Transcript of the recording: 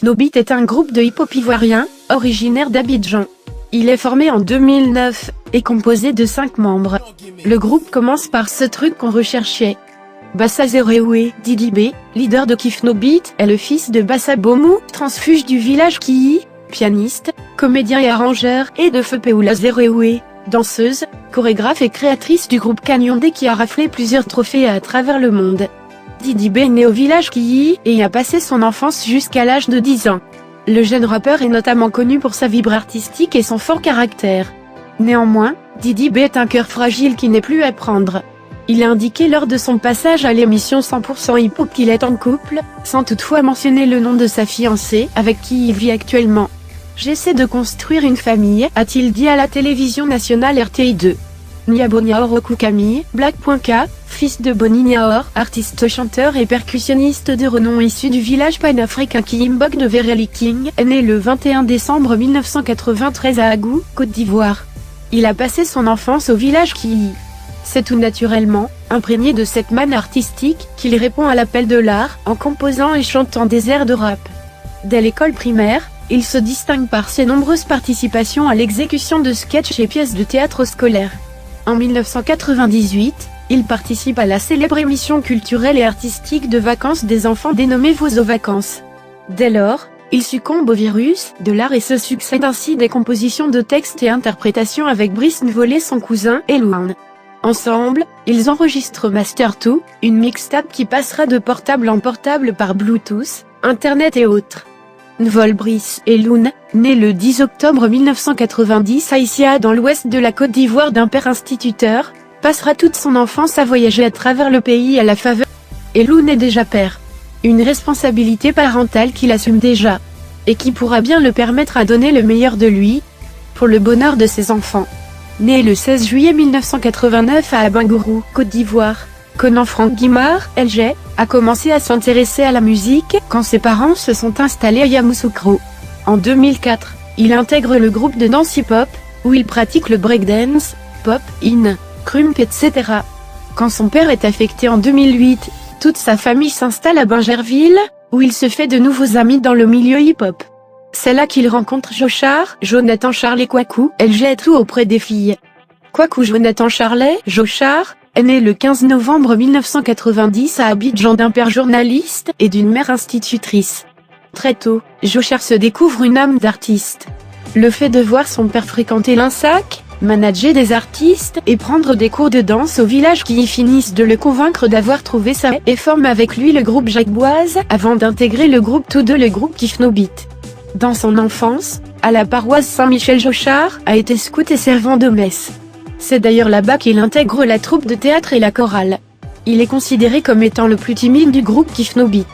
Kifnobit est un groupe de hip-hop ivoirien, originaire d'Abidjan. Il est formé en 2009, et composé de 5 membres. Le groupe commence par ce truc qu'on recherchait. Bassa Zereoué, Didi B, leader de Kifnobit, est le fils de Bassa Bomou, transfuge du village Kiyi, pianiste, comédien et arrangeur, et de Feu Peoula Zereoué, danseuse, chorégraphe et créatrice du groupe Kanyondé qui a raflé plusieurs trophées à travers le monde. Didi B est né au village Kiyi, et y a passé son enfance jusqu'à l'âge de 10 ans. Le jeune rappeur est notamment connu pour sa vibre artistique et son fort caractère. Néanmoins, Didi B est un cœur fragile qui n'est plus à prendre. Il a indiqué lors de son passage à l'émission 100% hip-hop qu'il est en couple, sans toutefois mentionner le nom de sa fiancée, avec qui il vit actuellement. J'essaie de construire une famille, a-t-il dit à la télévision nationale RTI2. Niabo Niaor Oku Camille, Black.K, fils de Boni Niaor, artiste chanteur et percussionniste de renom issu du village panafricain Kiyimbok de Verely King, est né le 21 décembre 1993 à Agou, Côte d'Ivoire. Il a passé son enfance au village Kiyi. C'est tout naturellement, imprégné de cette manne artistique, qu'il répond à l'appel de l'art, en composant et chantant des airs de rap. Dès l'école primaire, il se distingue par ses nombreuses participations à l'exécution de sketchs et pièces de théâtre scolaire. En 1998, il participe à la célèbre émission culturelle et artistique de vacances des enfants dénommée Vos Vacances. Dès lors, il succombe au virus de l'art et se succède ainsi des compositions de textes et interprétations avec Brice Nvolé son cousin et Louane. Ensemble, ils enregistrent Master 2, une mixtape qui passera de portable en portable par Bluetooth, Internet et autres. Nvol Brice et Loun, né le 10 octobre 1990 à Isia dans l'ouest de la Côte d'Ivoire d'un père instituteur, passera toute son enfance à voyager à travers le pays à la faveur. Et Loun est déjà père. Une responsabilité parentale qu'il assume déjà. Et qui pourra bien le permettre à donner le meilleur de lui, pour le bonheur de ses enfants. Né le 16 juillet 1989 à Abangourou, Côte d'Ivoire, Conan Franck Guimard, LG, a commencé à s'intéresser à la musique quand ses parents se sont installés à Yamoussoukro. En 2004, il intègre le groupe de danse hip-hop, où il pratique le breakdance, pop, krump etc. Quand son père est affecté en 2008, toute sa famille s'installe à Bingerville, où il se fait de nouveaux amis dans le milieu hip-hop. C'est là qu'il rencontre Jochar, Jonathan Charlet Kwaku, LG et tout auprès des filles. Kwaku Jonathan Charlet, Jochar, est né le 15 novembre 1990 à Abidjan d'un père journaliste et d'une mère institutrice. Très tôt, Jochar se découvre une âme d'artiste. Le fait de voir son père fréquenter l'INSAC, manager des artistes et prendre des cours de danse au village qui y finissent de le convaincre d'avoir trouvé sa et forme avec lui le groupe Jacques Boise avant d'intégrer le groupe tous deux le groupe Kifnobit. Dans son enfance, à la paroisse Saint-Michel Jochar a été scout et servant de messe. C'est d'ailleurs là-bas qu'il intègre la troupe de théâtre et la chorale. Il est considéré comme étant le plus timide du groupe Kifnobit.